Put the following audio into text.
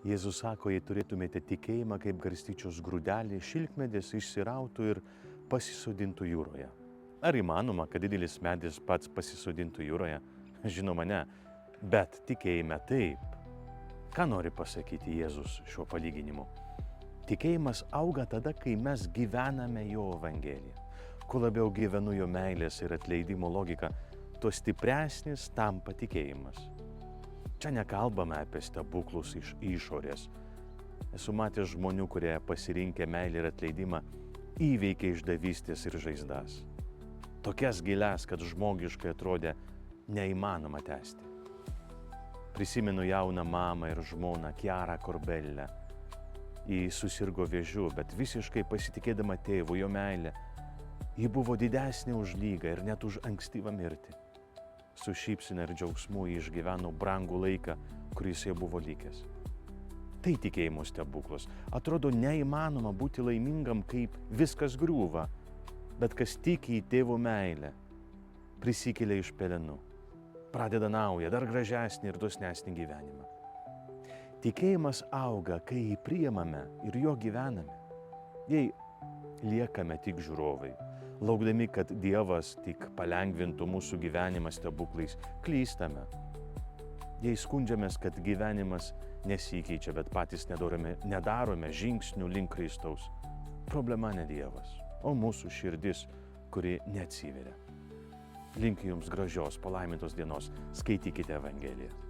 Jėzus sako, jei turėtumėte tikėjimą kaip garstyčios grūdelį, šilkmedis išsirautų ir pasisodintų jūroje. Ar įmanoma, kad didelis medis pats pasisodintų jūroje? Žinoma, ne, bet tikėjime taip. Ką nori pasakyti Jėzus šiuo palyginimu? Tikėjimas auga tada, kai mes gyvename jo Evangeliją. Kuo labiau gyvenu jo meilės ir atleidimo logika, tuo stipresnis tampa tikėjimas. Čia nekalbame apie stebuklus iš išorės. Esu matęs žmonių, kurie pasirinkę meilę ir atleidimą, įveikia išdavystės ir žaizdas. Tokias gilias, kad žmogiškai atrodė neįmanoma tęsti. Prisimenu jauną mamą ir žmoną Chiara Corbellę. Ji susirgo vėžiu, bet visiškai pasitikėdama tėvu jo meilę. Ji buvo didesnė už lygą ir net už ankstyvą mirtį. Su šypsena ir džiaugsmu ji išgyveno brangų laiką, kuris jai buvo likęs. Tai tikėjimo stebuklas. Atrodo neįmanoma būti laimingam, kaip viskas griūva, bet kas tiki į tėvo meilę, prisikelia iš pelenų, pradeda naują, dar gražesnį ir dosnesnį gyvenimą. Tikėjimas auga, kai jį priimame ir jo gyvename. Jei liekame tik žiūrovai, laukdami, kad Dievas tik palengvintų mūsų gyvenimą stebuklais, klystame. Jei skundžiamės, kad gyvenimas nesikeičia, bet patys nedarome žingsnių link Kristaus, problema ne Dievas, o mūsų širdis, kuri neatsiveria. Linkiu jums gražios, palaimintos dienos, skaitykite Evangeliją.